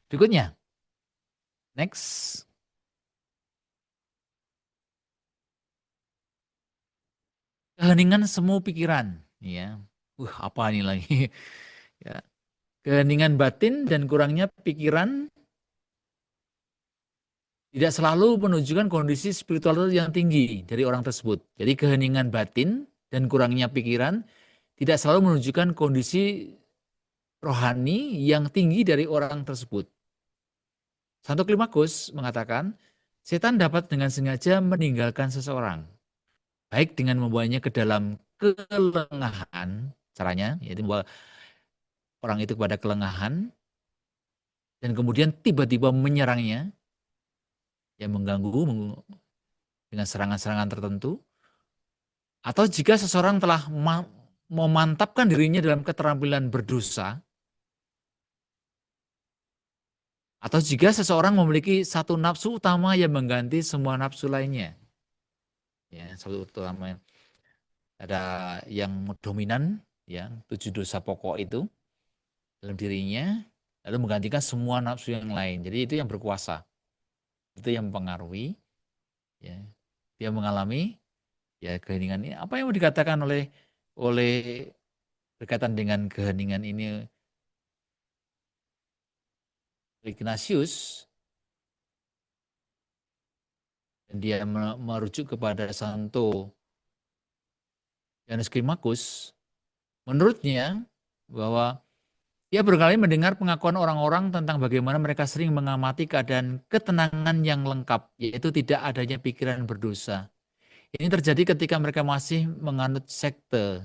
Berikutnya, next. Keheningan semu pikiran, ya. Apa ini lagi? Ya. Keheningan batin dan kurangnya pikiran tidak selalu menunjukkan kondisi spiritual yang tinggi dari orang tersebut. Jadi keheningan batin dan kurangnya pikiran tidak selalu menunjukkan kondisi rohani yang tinggi dari orang tersebut. Santo Klimakus mengatakan, setan dapat dengan sengaja meninggalkan seseorang, baik dengan membawanya ke dalam kelengahan, caranya, yaitu membawa orang itu kepada kelengahan, dan kemudian tiba-tiba menyerangnya, yang mengganggu dengan serangan-serangan tertentu, atau jika seseorang telah memantapkan dirinya dalam keterampilan berdosa, atau jika seseorang memiliki satu nafsu utama yang mengganti semua nafsu lainnya. Ya, satu utama ada yang dominan, ya, 7 dosa pokok itu dalam dirinya, lalu menggantikan semua nafsu yang lain. Jadi itu yang berkuasa, itu yang mempengaruhi, ya, dia mengalami ya keheningan ini. Apa yang mau dikatakan oleh berkaitan dengan keheningan ini Ignatius, dan dia merujuk kepada Santo Yohanes Klimakus, menurutnya bahwa ia berkali mendengar pengakuan orang-orang tentang bagaimana mereka sering mengamati keadaan ketenangan yang lengkap, yaitu tidak adanya pikiran berdosa. Ini terjadi ketika mereka masih menganut sekte.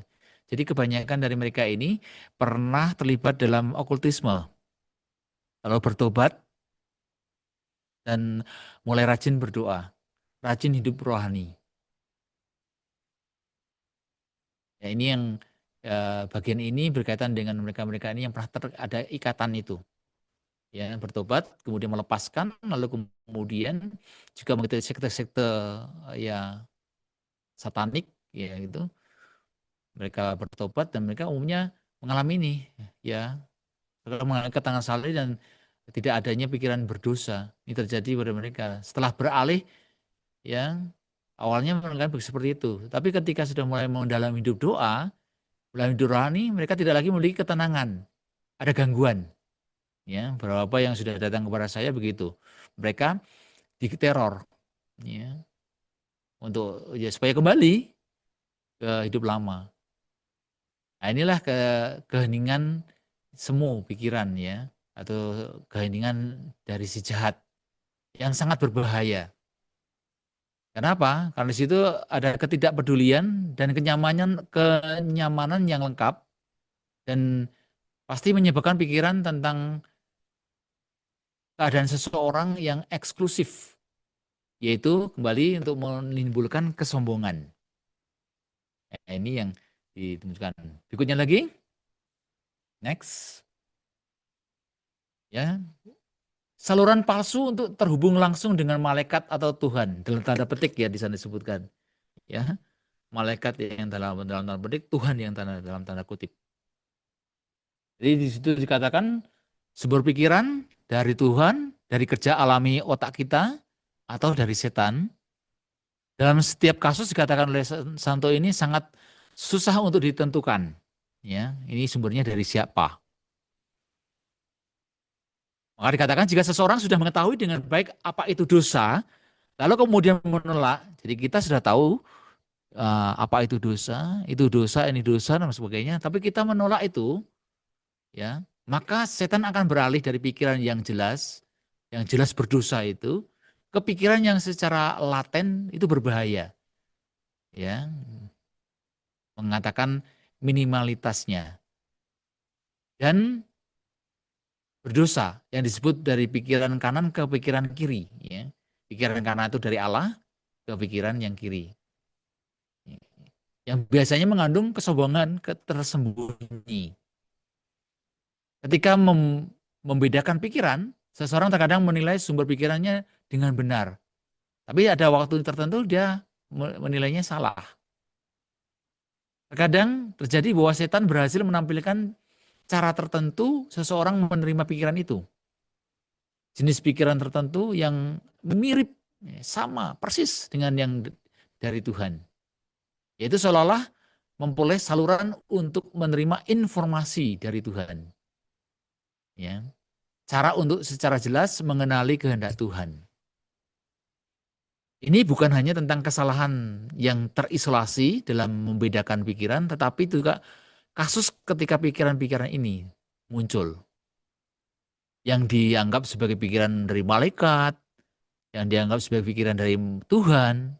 Jadi kebanyakan dari mereka ini pernah terlibat dalam okultisme, lalu bertobat, dan mulai rajin berdoa, rajin hidup rohani. Ya, ini yang bagian ini berkaitan dengan mereka-mereka ini yang pernah ada ikatan itu. Ya, bertobat, kemudian melepaskan, lalu kemudian juga mengikuti sekte-sekte ya satanik, ya gitu. Mereka bertobat dan mereka umumnya mengalami ini, ya, mengalami ketangan salib dan tidak adanya pikiran berdosa. Ini terjadi pada mereka setelah beralih, ya, awalnya mereka seperti itu. Tapi ketika sudah mulai mendalam hidup doa, dalam hidup rohani, mereka tidak lagi memiliki ketenangan. Ada gangguan. Ya, beberapa yang sudah datang kepada saya begitu. Mereka diteror, ya, untuk ya supaya kembali ke hidup lama. Nah, inilah keheningan semu pikiran, ya, atau keheningan dari si jahat yang sangat berbahaya. Kenapa? Karena di situ ada ketidakpedulian dan kenyamanan yang lengkap, dan pasti menyebabkan pikiran tentang keadaan seseorang yang eksklusif, yaitu kembali untuk menimbulkan kesombongan. Nah, ini yang ditemukan. Berikutnya lagi, next, ya, saluran palsu untuk terhubung langsung dengan malaikat atau Tuhan, dalam tanda petik ya di sana disebutkan, ya, malaikat yang dalam tanda petik, Tuhan yang dalam tanda kutip. Jadi di situ dikatakan sumber pikiran dari Tuhan, dari kerja alami otak kita, atau dari setan. Dalam setiap kasus dikatakan oleh Santo ini sangat susah untuk ditentukan. Ya, ini sumbernya dari siapa. Maka dikatakan jika seseorang sudah mengetahui dengan baik apa itu dosa, lalu kemudian menolak, jadi kita sudah tahu apa itu dosa, ini dosa, dan sebagainya, tapi kita menolak itu, ya, maka setan akan beralih dari pikiran yang jelas berdosa itu, ke pikiran yang secara laten itu berbahaya. Ya, mengatakan minimalitasnya. Dan berdosa yang disebut dari pikiran kanan ke pikiran kiri. Ya. Pikiran kanan itu dari Allah ke pikiran yang kiri. Yang biasanya mengandung kesombongan, tersembunyi. Ketika membedakan pikiran, seseorang terkadang menilai sumber pikirannya dengan benar. Tapi ada waktu tertentu dia menilainya salah. Terkadang terjadi bahwa setan berhasil menampilkan cara tertentu seseorang menerima pikiran itu. Jenis pikiran tertentu yang mirip, sama, persis dengan yang dari Tuhan. Yaitu seolah-olah memperoleh saluran untuk menerima informasi dari Tuhan. Ya. Cara untuk secara jelas mengenali kehendak Tuhan. Ini bukan hanya tentang kesalahan yang terisolasi dalam membedakan pikiran, tetapi juga kasus ketika pikiran-pikiran ini muncul. Yang dianggap sebagai pikiran dari malaikat, yang dianggap sebagai pikiran dari Tuhan,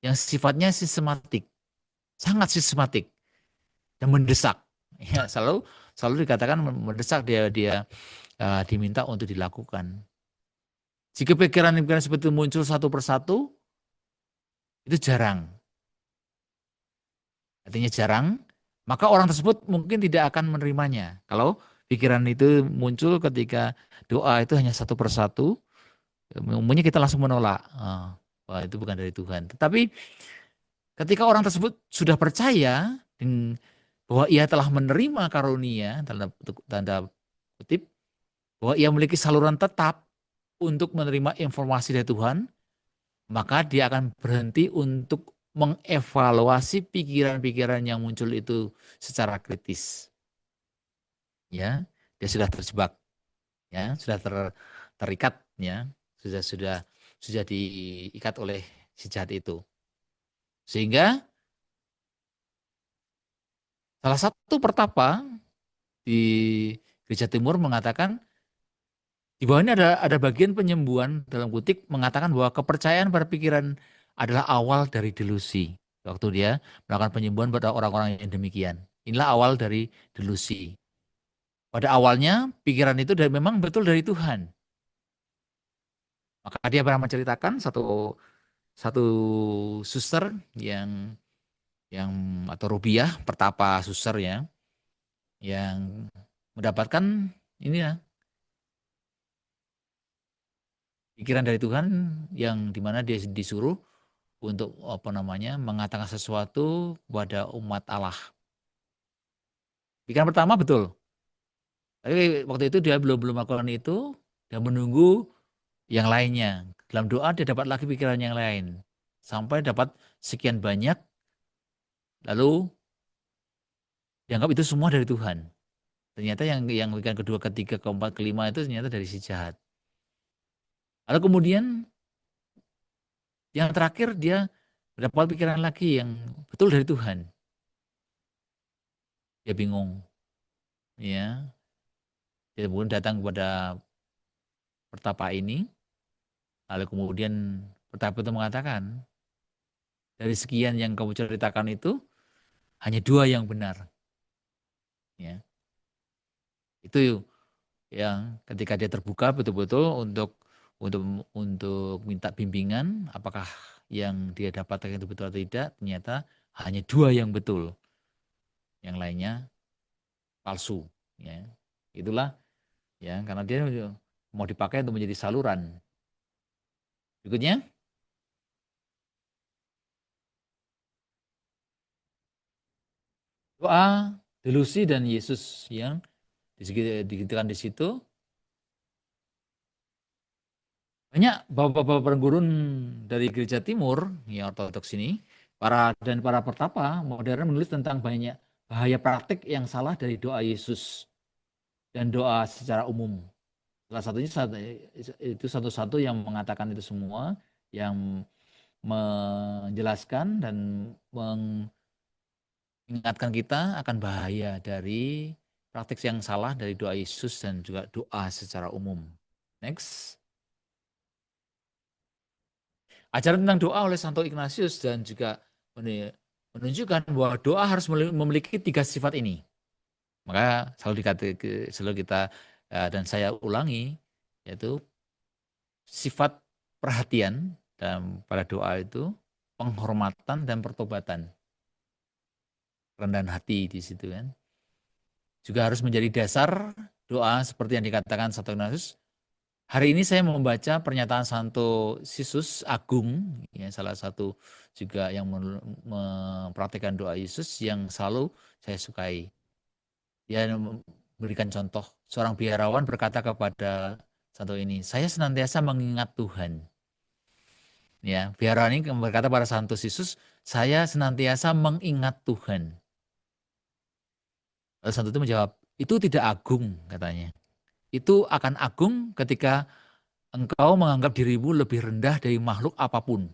yang sifatnya sistematik, sangat sistematik dan mendesak. Ya, selalu dikatakan mendesak, dia diminta untuk dilakukan. Jika pikiran-pikiran seperti itu muncul satu persatu, itu jarang. Artinya jarang, maka orang tersebut mungkin tidak akan menerimanya. Kalau pikiran itu muncul ketika doa itu hanya satu persatu, umumnya kita langsung menolak. Wah, itu bukan dari Tuhan. Tetapi ketika orang tersebut sudah percaya bahwa ia telah menerima karunia, tanda kutip, bahwa ia memiliki saluran tetap untuk menerima informasi dari Tuhan, maka dia akan berhenti untuk mengevaluasi pikiran-pikiran yang muncul itu secara kritis. Ya, dia sudah terjebak, ya, sudah terikat, ya, sudah diikat oleh si jahat itu. Sehingga salah satu pertapa di Gereja Timur mengatakan di bawah ini ada bagian penyembuhan dalam kutip mengatakan bahwa kepercayaan pada pikiran adalah awal dari delusi. Waktu dia melakukan penyembuhan pada orang-orang yang demikian. Inilah awal dari delusi. Pada awalnya pikiran itu memang betul dari Tuhan. Maka dia pernah menceritakan satu suster yang atau rubiah, pertapa suster ya, yang mendapatkan ini ya, pikiran dari Tuhan yang dimana dia disuruh untuk mengatakan sesuatu kepada umat Allah. Pikiran pertama betul, tapi waktu itu dia belum melakukan itu dan menunggu yang lainnya. Dalam doa dia dapat lagi pikiran yang lain sampai dapat sekian banyak, lalu dianggap itu semua dari Tuhan. Ternyata yang pikiran kedua, ketiga, keempat, kelima itu ternyata dari si jahat. Lalu kemudian yang terakhir dia mendapat pikiran lagi yang betul dari Tuhan. Dia bingung, ya. Dia kemudian datang kepada pertapa ini, lalu kemudian pertapa itu mengatakan, dari sekian yang kamu ceritakan itu hanya 2 yang benar. Ya. Itu yang ketika dia terbuka betul-betul untuk minta bimbingan, apakah yang dia dapatkan itu betul atau tidak, ternyata hanya 2 yang betul. Yang lainnya palsu. Ya. Itulah ya, karena dia mau dipakai untuk menjadi saluran. Berikutnya, doa delusi dan Yesus yang digitikan di situ. Banyak bapak-bapak pergurun dari Gereja Timur, ya Ortodoks ini, para pertapa modern menulis tentang banyak bahaya praktik yang salah dari doa Yesus dan doa secara umum. Salah satunya itu satu-satu yang mengatakan itu semua, yang menjelaskan dan mengingatkan kita akan bahaya dari praktik yang salah dari doa Yesus dan juga doa secara umum. Next. Ajaran tentang doa oleh Santo Ignatius dan juga menunjukkan bahwa doa harus memiliki 3 sifat ini. Maka selalu kita dan saya ulangi, yaitu sifat perhatian dalam pada doa itu, penghormatan dan pertobatan. Rendahan hati di situ kan. Juga harus menjadi dasar doa seperti yang dikatakan Santo Ignatius. Hari ini saya membaca pernyataan Santo Sisus Agung, ya, salah satu juga yang mempraktikkan doa Yesus yang selalu saya sukai. Dia memberikan contoh, seorang biarawan berkata kepada Santo ini, saya senantiasa mengingat Tuhan. Ya, biarawan ini berkata pada Santo Sisus, saya senantiasa mengingat Tuhan. Lalu Santo itu menjawab, itu tidak agung katanya. Itu akan agung ketika engkau menganggap dirimu lebih rendah dari makhluk apapun.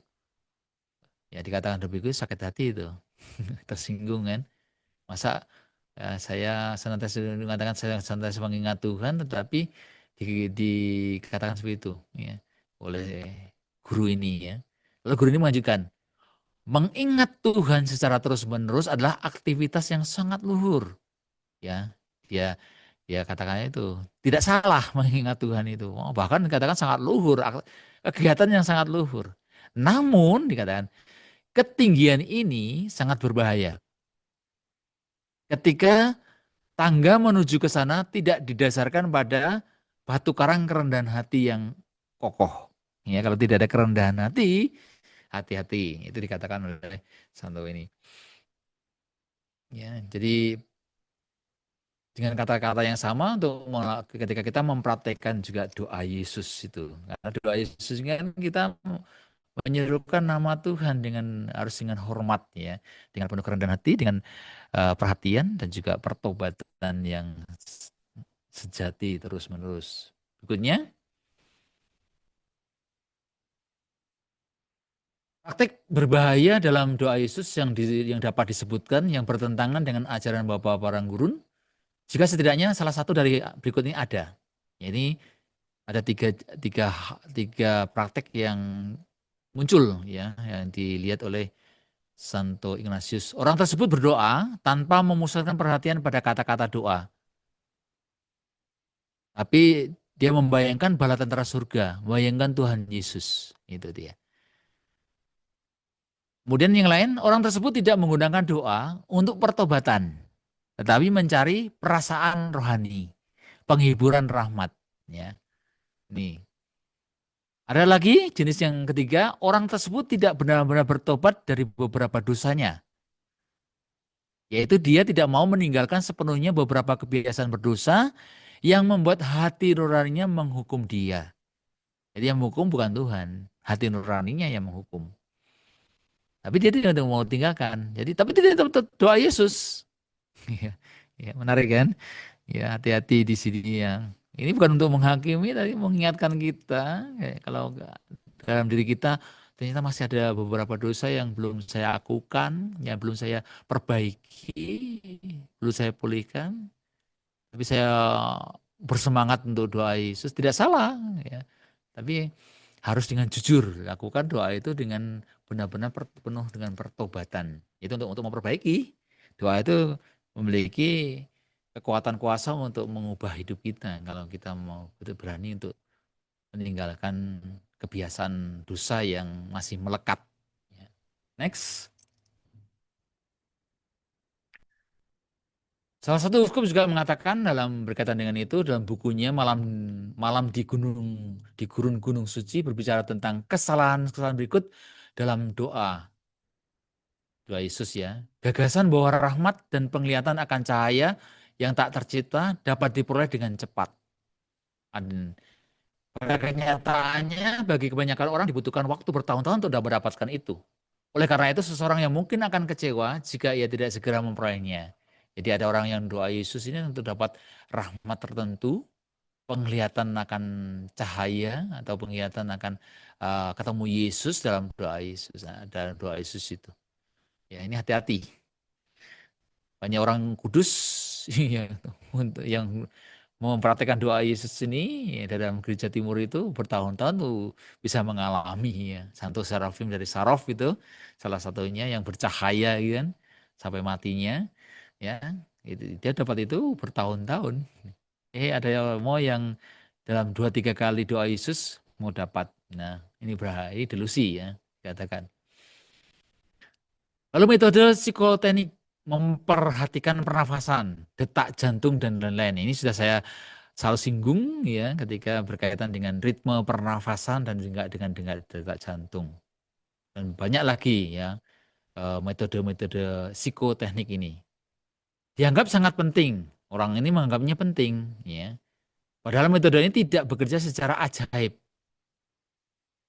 Ya dikatakan demikian sakit hati itu. Tersinggung kan. Masa saya senantiasa mengatakan saya senantiasa mengingat Tuhan tetapi dikatakan seperti itu ya, oleh guru ini ya. Lalu guru ini mengajukan, mengingat Tuhan secara terus-menerus adalah aktivitas yang sangat luhur. Ya, dia katakan itu tidak salah mengingat Tuhan itu. Bahkan dikatakan sangat luhur, kegiatan yang sangat luhur. Namun dikatakan ketinggian ini sangat berbahaya. Ketika tangga menuju ke sana tidak didasarkan pada batu karang kerendahan hati yang kokoh. Ya, kalau tidak ada kerendahan hati, hati-hati. Itu dikatakan oleh Santo ini. Ya, jadi dengan kata-kata yang sama untuk ketika kita mempraktekkan juga doa Yesus itu. Karena doa Yesus kan kita menyerukan nama Tuhan harus dengan hormat ya, dengan penuh kerendahan hati, dengan perhatian dan juga pertobatan yang sejati terus-menerus. Berikutnya, praktik berbahaya dalam doa Yesus yang dapat disebutkan yang bertentangan dengan ajaran Bapak Parang Gurun. Jika setidaknya salah satu dari berikut ini ada. Ini ada tiga praktek yang muncul ya, yang dilihat oleh Santo Ignatius. Orang tersebut berdoa tanpa memusatkan perhatian pada kata-kata doa. Tapi dia membayangkan bala tentara surga, membayangkan Tuhan Yesus. Itu dia. Kemudian yang lain, orang tersebut tidak menggunakan doa untuk pertobatan, tetapi mencari perasaan rohani, penghiburan rahmat. Ya, nih. Ada lagi jenis yang ketiga, orang tersebut tidak benar-benar bertobat dari beberapa dosanya. Yaitu dia tidak mau meninggalkan sepenuhnya beberapa kebiasaan berdosa yang membuat hati nuraninya menghukum dia. Jadi yang menghukum bukan Tuhan, hati nuraninya yang menghukum. Tapi dia tidak mau tinggalkan. Jadi tapi dia tetap doa Yesus. Ya, menarik kan? Ya, hati-hati di sini yang ini bukan untuk menghakimi, tapi mengingatkan kita. Kalau dalam diri kita ternyata masih ada beberapa dosa yang belum saya lakukan, yang belum saya perbaiki, belum saya pulihkan. Tapi saya bersemangat untuk doa Yesus, tidak salah. Ya. Tapi harus dengan jujur lakukan doa itu dengan benar-benar penuh dengan pertobatan. Itu untuk memperbaiki. Doa itu memiliki kekuatan kuasa untuk mengubah hidup kita kalau kita mau berani untuk meninggalkan kebiasaan dosa yang masih melekat. Next. Salah satu uskup juga mengatakan dalam berkaitan dengan itu dalam bukunya Malam Malam di Gurun Gunung Suci berbicara tentang kesalahan-kesalahan berikut dalam doa Yesus ya. Gagasan bahwa rahmat dan penglihatan akan cahaya yang tak tercipta dapat diperoleh dengan cepat. Dan pada kenyataannya bagi kebanyakan orang dibutuhkan waktu bertahun-tahun untuk mendapatkan itu. Oleh karena itu seseorang yang mungkin akan kecewa jika ia tidak segera memperolehnya. Jadi ada orang yang doa Yesus ini untuk dapat rahmat tertentu, penglihatan akan cahaya atau penglihatan akan ketemu Yesus dalam doa Yesus, dalam doa Yesus itu. Ya ini hati-hati. Banyak orang kudus Iya, untuk yang mempraktekkan doa Yesus ini ya, dalam gereja timur itu bertahun-tahun tuh bisa mengalami ya. Santo Serafim dari Sarov itu salah satunya yang bercahaya gitu kan sampai matinya ya. Itu dia dapat itu bertahun-tahun. Ada yang mau yang dalam 2-3 kali doa Yesus mau dapat. Nah, ini berarti delusi ya, katakan. Lalu metode psikoteknik memperhatikan pernafasan, detak jantung dan lain-lain. Ini sudah saya selalu singgung ya ketika berkaitan dengan ritme pernafasan dan juga dengan detak jantung. Dan banyak lagi ya metode-metode psikoteknik ini. Dianggap sangat penting. Orang ini menganggapnya penting ya. Padahal metode ini tidak bekerja secara ajaib.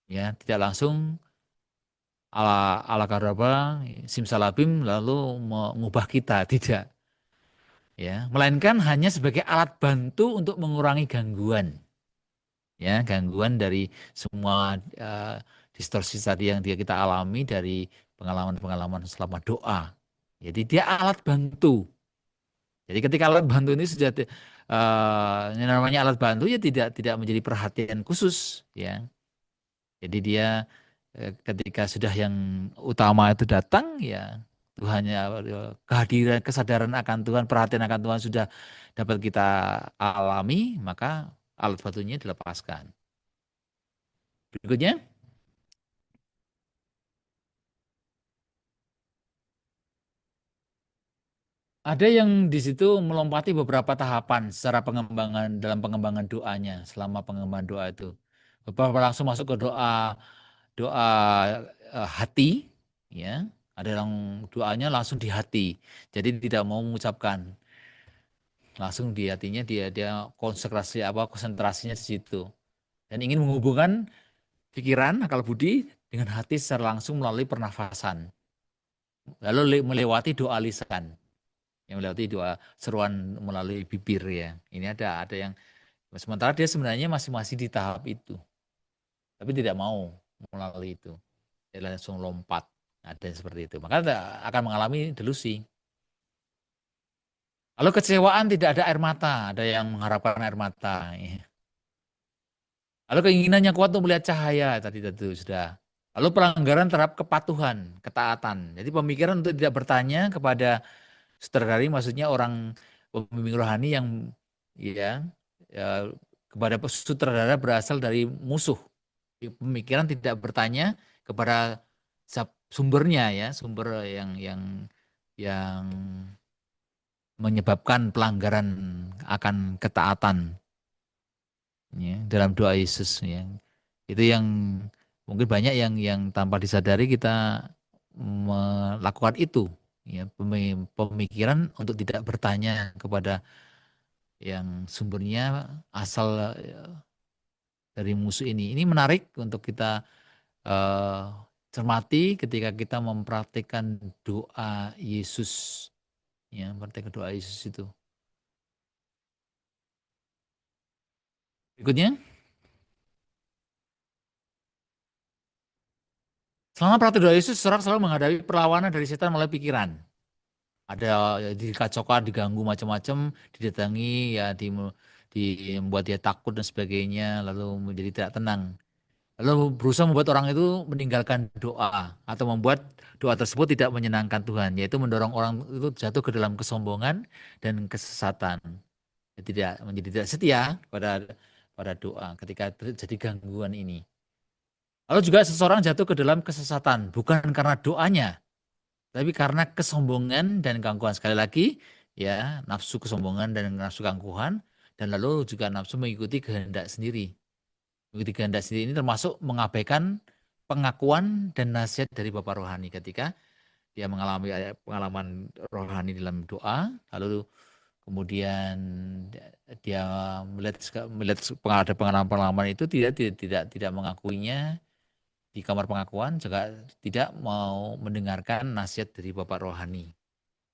Ya, tidak langsung ala kadaba simsalabim lalu mengubah kita, tidak. Ya, melainkan hanya sebagai alat bantu untuk mengurangi gangguan. Ya, gangguan dari semua distorsi tadi yang dia kita alami dari pengalaman-pengalaman selama doa. Jadi dia alat bantu. Jadi ketika alat bantu ini sudah yang namanya alat bantu ya tidak menjadi perhatian khusus ya. Jadi dia ketika sudah yang utama itu datang ya Tuhannya kehadiran kesadaran akan Tuhan, perhatian akan Tuhan sudah dapat kita alami, maka alat bantunya dilepaskan. Berikutnya, ada yang di situ melompati beberapa tahapan secara pengembangan dalam pengembangan doanya selama pengembangan doa itu. Beberapa langsung masuk ke doa doa hati, ya. Ada yang doanya langsung di hati, jadi tidak mau mengucapkan, langsung di hatinya dia konsentrasinya di situ dan ingin menghubungkan pikiran akal budi dengan hati secara langsung melalui pernafasan, lalu melewati doa lisan. Yang melewati doa seruan melalui bibir ya. Ini ada yang sementara dia sebenarnya masih di tahap itu, tapi tidak mau melalui itu. Dia langsung lompat. Ada yang seperti itu. Maka akan mengalami delusi. Lalu kecewaan tidak ada air mata, ada yang mengharapkan air mata. Lalu keinginannya kuat untuk melihat cahaya tadi itu sudah. Lalu pelanggaran terhadap kepatuhan, ketaatan. Jadi pemikiran untuk tidak bertanya kepada sutradari, maksudnya orang pembimbing rohani yang ya, ya kepada sutradara berasal dari musuh. Pemikiran tidak bertanya kepada sumbernya ya, sumber yang menyebabkan pelanggaran akan ketaatan ya, dalam doa Yesus ya. Itu yang mungkin banyak yang tanpa disadari kita melakukan itu ya, pemikiran untuk tidak bertanya kepada yang sumbernya asal dari musuh ini. Ini menarik untuk kita eh, cermati ketika kita mempraktikkan doa Yesus ya, mempraktikkan doa Yesus itu. Berikutnya, selama praktik doa Yesus, seorang selalu menghadapi perlawanan dari setan melalui pikiran. Ada dikacaukan, diganggu macam-macam, didatangi ya membuat dia takut dan sebagainya, lalu menjadi tidak tenang. Lalu berusaha membuat orang itu meninggalkan doa atau membuat doa tersebut tidak menyenangkan Tuhan, yaitu mendorong orang itu jatuh ke dalam kesombongan dan kesesatan. Tidak menjadi tidak setia pada doa ketika terjadi gangguan ini. Lalu juga seseorang jatuh ke dalam kesesatan bukan karena doanya, tapi karena kesombongan dan keangkuhan. Sekali lagi, ya, nafsu kesombongan dan nafsu keangkuhan, dan lalu juga nafsu mengikuti kehendak sendiri. Mengikuti kehendak sendiri ini termasuk mengabaikan pengakuan dan nasihat dari Bapak Rohani ketika dia mengalami pengalaman rohani dalam doa, lalu kemudian dia melihat ada pengalaman-pengalaman itu tidak mengakuinya di kamar pengakuan, juga tidak mau mendengarkan nasihat dari Bapak Rohani.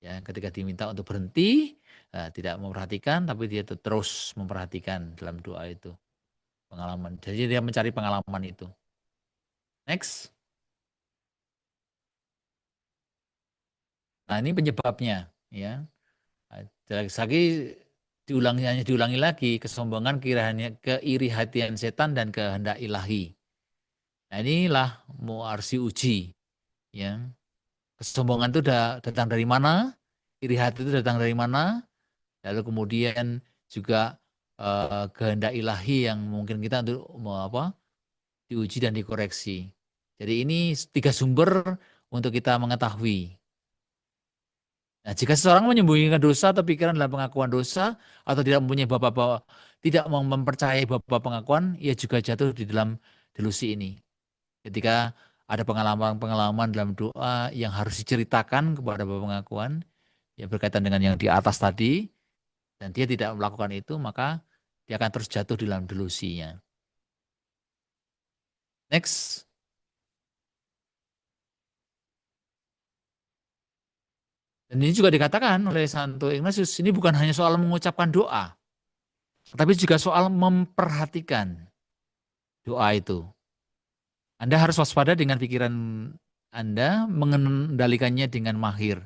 Ya, ketika diminta untuk berhenti, tidak memperhatikan, tapi dia terus memperhatikan dalam doa itu pengalaman. Jadi dia mencari pengalaman itu. Next. Nah, ini penyebabnya, ya. lagi diulangi lagi, kesombongan, keiri hatian setan dan kehendak ilahi. Nah inilah harus diuji. Ya. Kesombongan itu datang dari mana? Iri hati itu datang dari mana? Lalu kemudian juga kehendak ilahi yang mungkin kita untuk diuji dan dikoreksi. Jadi ini 3 sumber untuk kita mengetahui. Nah, jika seseorang menyembunyikan dosa atau pikiran dalam pengakuan dosa atau tidak mempunyai tidak mau mempercayai bapa pengakuan, ia juga jatuh di dalam delusi ini. Ketika ada pengalaman-pengalaman dalam doa yang harus diceritakan kepada bapa pengakuan, yang berkaitan dengan yang di atas tadi, dan dia tidak melakukan itu, maka dia akan terus jatuh di dalam delusinya. Next. Dan ini juga dikatakan oleh Santo Ignatius, ini bukan hanya soal mengucapkan doa, tapi juga soal memperhatikan doa itu. Anda harus waspada dengan pikiran Anda, mengendalikannya dengan mahir,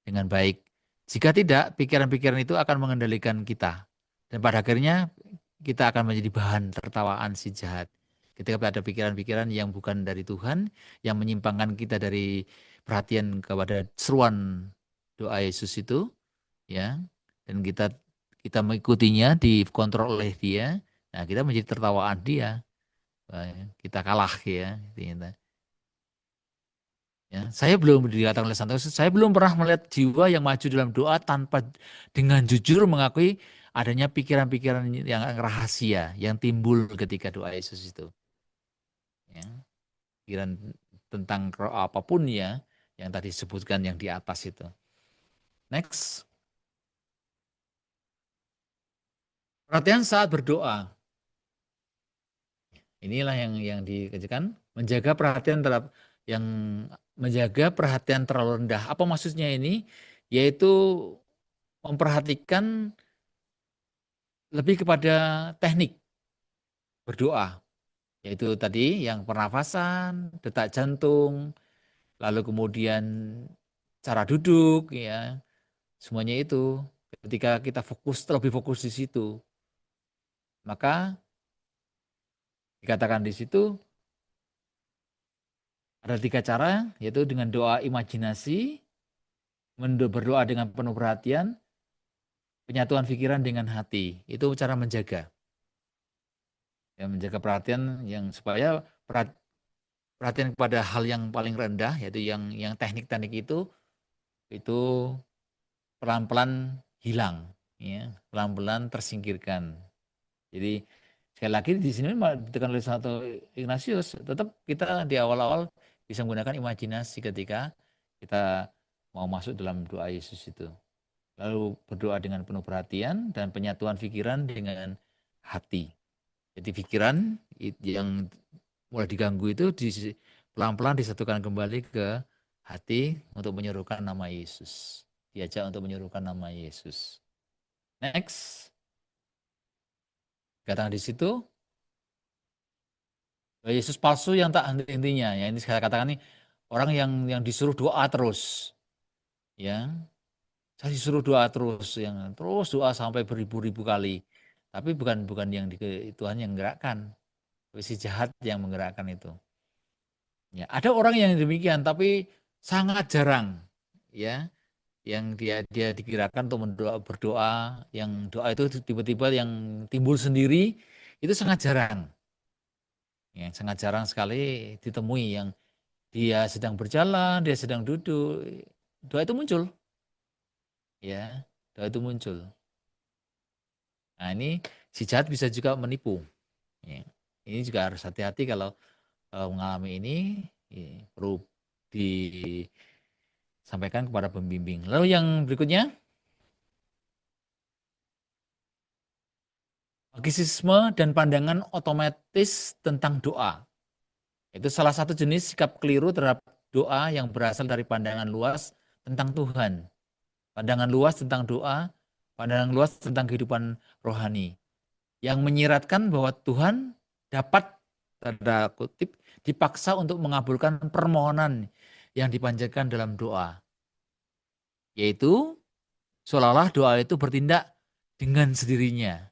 dengan baik. Jika tidak, pikiran-pikiran itu akan mengendalikan kita. Dan pada akhirnya kita akan menjadi bahan tertawaan si jahat. Ketika ada pikiran-pikiran yang bukan dari Tuhan, yang menyimpangkan kita dari perhatian kepada seruan doa Yesus itu, ya, dan kita mengikutinya, dikontrol oleh dia, nah kita menjadi tertawaan dia, kita kalah ya. Ya, saya belum dikatakan oleh Santo, saya belum pernah melihat jiwa yang maju dalam doa tanpa dengan jujur mengakui adanya pikiran-pikiran yang rahasia yang timbul ketika doa Yesus itu. Ya, pikiran tentang apapun ya, yang tadi disebutkan yang di atas itu. Next. Perhatian saat berdoa. Inilah yang dikerjakan, menjaga perhatian terlalu rendah. Apa maksudnya ini? Yaitu memperhatikan lebih kepada teknik berdoa, yaitu tadi yang pernafasan, detak jantung, lalu kemudian cara duduk, ya, semuanya itu. Ketika kita lebih fokus di situ, maka dikatakan di situ ada 3 cara, yaitu dengan doa imajinasi, berdoa dengan penuh perhatian, penyatuan pikiran dengan hati. Itu cara menjaga. Ya, menjaga perhatian yang supaya perhatian kepada hal yang paling rendah, yaitu yang teknik-teknik itu pelan-pelan hilang, ya, pelan-pelan tersingkirkan. Jadi sekali lagi di sini ditekan oleh Santo Ignatius, tetap kita di awal-awal bisa menggunakan imajinasi ketika kita mau masuk dalam doa Yesus itu. Lalu berdoa dengan penuh perhatian dan penyatuan pikiran dengan hati. Jadi pikiran yang mulai diganggu itu pelan-pelan disatukan kembali ke hati untuk menyerukan nama Yesus. Diajak untuk menyerukan nama Yesus. Next. Katakan di situ, Yesus palsu yang tak henti-hentinya. Ya, ini saya katakan nih, orang yang disuruh doa terus. Ya, saya disuruh doa terus, yang terus doa sampai beribu-ribu kali. Tapi bukan yang Tuhan yang menggerakkan, tapi si jahat yang menggerakkan itu. Ya, ada orang yang demikian, tapi sangat jarang, ya, yang dia digerakkan untuk berdoa, yang doa itu tiba-tiba yang timbul sendiri, itu sangat jarang. Ya, sangat jarang sekali ditemui yang dia sedang berjalan, dia sedang duduk, doa itu muncul. Ya, doa itu muncul. Nah, ini si jahat bisa juga menipu. Ya. Ini juga harus hati-hati kalau mengalami ini, ya, perlu disampaikan kepada pembimbing. Lalu yang berikutnya, marxisme dan pandangan otomatis tentang doa. Itu salah satu jenis sikap keliru terhadap doa yang berasal dari pandangan luas tentang Tuhan. Pandangan luas tentang doa, pandangan luas tentang kehidupan rohani. Yang menyiratkan bahwa Tuhan dapat, tanda kutip, dipaksa untuk mengabulkan permohonan yang dipanjatkan dalam doa. Yaitu Seolah-olah doa itu bertindak dengan sendirinya.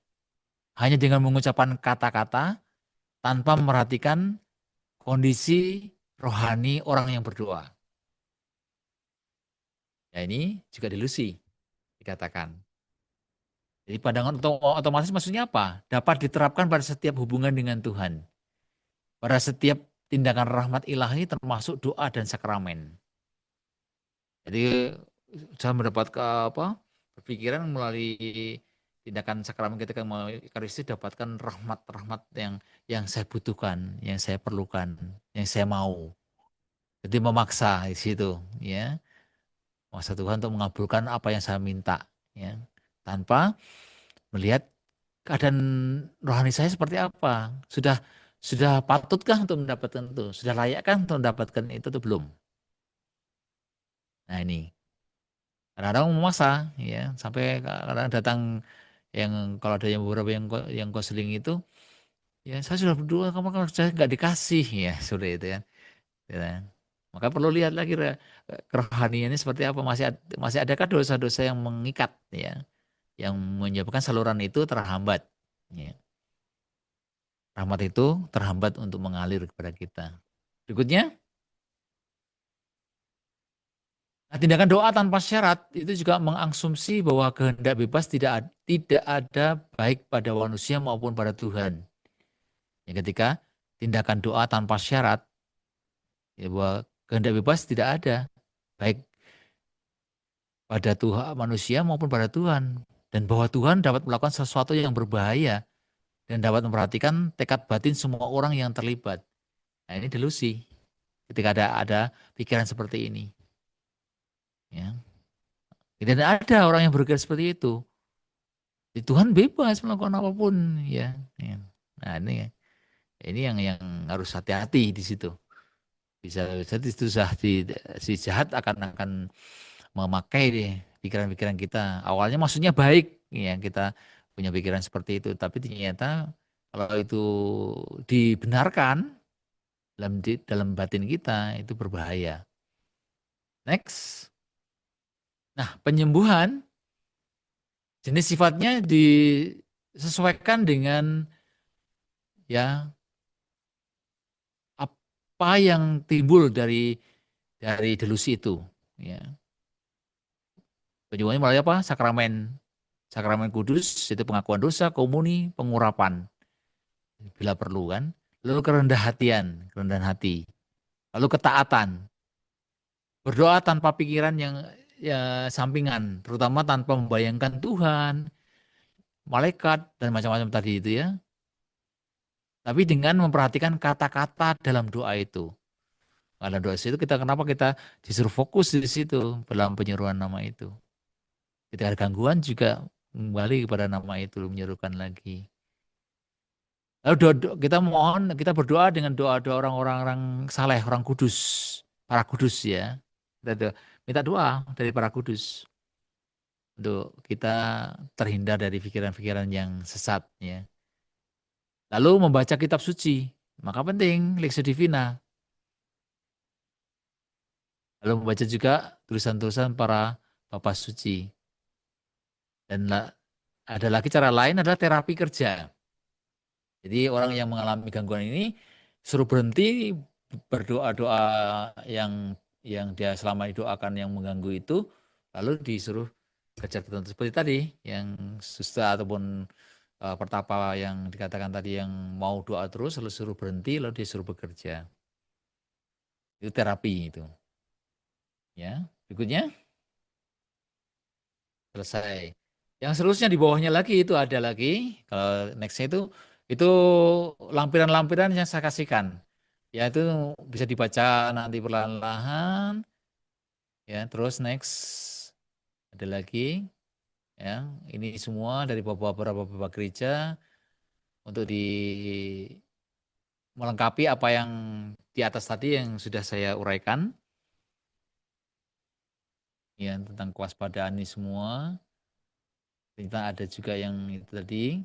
Hanya dengan mengucapkan kata-kata tanpa memperhatikan kondisi rohani orang yang berdoa. Ya ini juga delusi dikatakan. Jadi pandangan otomatis maksudnya apa? Dapat diterapkan pada setiap hubungan dengan Tuhan. Pada setiap tindakan rahmat ilahi termasuk doa dan sakramen. Jadi saya mendapat berpikiran melalui tindakan sakramen ketika mau Ekaristi dapatkan rahmat-rahmat yang saya butuhkan, yang saya perlukan, yang saya mau. Jadi memaksa di situ, ya. Memaksa Tuhan untuk mengabulkan apa yang saya minta, ya. Tanpa melihat keadaan rohani saya seperti apa. Sudah patutkah untuk mendapatkan itu? Sudah layakkah untuk mendapatkan itu atau belum? Nah ini kadang-kadang memaksa, ya, sampai kadang datang yang kalau ada yang beberapa yang konseling itu, ya saya sudah berdoa, kamu kan saya nggak dikasih, ya sudah itu kan. Ya kan? Maka perlu lihat lagi kerohaniannya seperti apa, masih adakah dosa-dosa yang mengikat, ya, yang menyebabkan saluran itu terhambat, ya. Rahmat itu terhambat untuk mengalir kepada kita. Berikutnya, nah, tindakan doa tanpa syarat itu juga mengasumsi bahwa kehendak bebas tidak ada baik pada manusia maupun pada Tuhan. Ya, ketika tindakan doa tanpa syarat, ya, bahwa kehendak bebas tidak ada baik pada Tuhan manusia maupun pada Tuhan, dan bahwa Tuhan dapat melakukan sesuatu yang berbahaya dan dapat memperhatikan tekad batin semua orang yang terlibat. Nah, ini delusi ketika ada pikiran seperti ini, ya. Tidak ada orang yang berpikir seperti itu. Tuhan bebas melakukan apapun, ya. Ya. Nah, ini yang harus hati-hati di situ. Bisa itu si jahat akan memakai deh pikiran-pikiran kita. Awalnya maksudnya baik, ya, kita punya pikiran seperti itu, tapi ternyata kalau itu dibenarkan dalam batin kita itu berbahaya. Next. Nah, penyembuhan jenis sifatnya disesuaikan dengan, ya, apa yang timbul dari delusi itu, ya. Penyembuhannya melalui apa? Sakramen. Sakramen kudus itu pengakuan dosa, komuni, pengurapan bila perlu kan. Lalu kerendahan hati. Lalu ketaatan. Berdoa tanpa pikiran yang, ya, sampingan, terutama tanpa membayangkan Tuhan, malaikat dan macam-macam tadi itu, ya. Tapi dengan memperhatikan kata-kata dalam doa itu. Dalam doa itu kenapa kita disuruh fokus di situ dalam penyeruan nama itu. Ketika ada gangguan juga kembali kepada nama itu, menyerukan lagi. Lalu kita berdoa dengan doa-doa orang-orang saleh, orang kudus, para kudus, ya. Kita minta doa dari para kudus untuk kita terhindar dari pikiran-pikiran yang sesat, ya. Lalu membaca kitab suci, maka penting Lexio Divina. Lalu membaca juga tulisan-tulisan para bapak suci. Dan ada lagi cara lain adalah terapi kerja. Jadi orang yang mengalami gangguan ini suruh berhenti berdoa-doa yang dia selama didoakan yang mengganggu itu, lalu disuruh kerja tertentu seperti tadi, yang susta ataupun pertapa yang dikatakan tadi, yang mau doa terus lalu suruh berhenti lalu disuruh bekerja. Itu terapi itu. Ya, berikutnya selesai. Yang seterusnya di bawahnya lagi itu ada lagi. Kalau nextnya itu lampiran-lampiran yang saya kasihkan. Ya itu bisa dibaca nanti perlahan-lahan. Ya, terus next ada lagi. Ya, ini semua dari beberapa gereja untuk melengkapi apa yang di atas tadi yang sudah saya uraikan. Ya, tentang kewaspadaan ini semua. Kita ada juga yang itu tadi.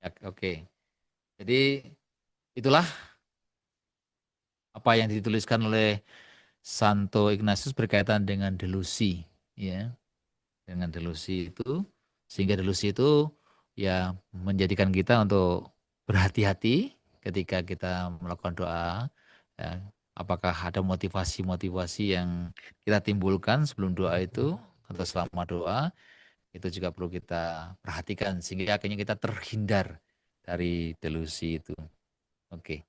Ya, oke. Jadi itulah apa yang dituliskan oleh Santo Ignatius berkaitan dengan delusi, ya, dengan delusi itu, sehingga delusi itu ya menjadikan kita untuk berhati-hati ketika kita melakukan doa. Ya, apakah ada motivasi-motivasi yang kita timbulkan sebelum doa itu atau selama doa, itu juga perlu kita perhatikan sehingga akhirnya kita terhindar dari delusi itu. Oke.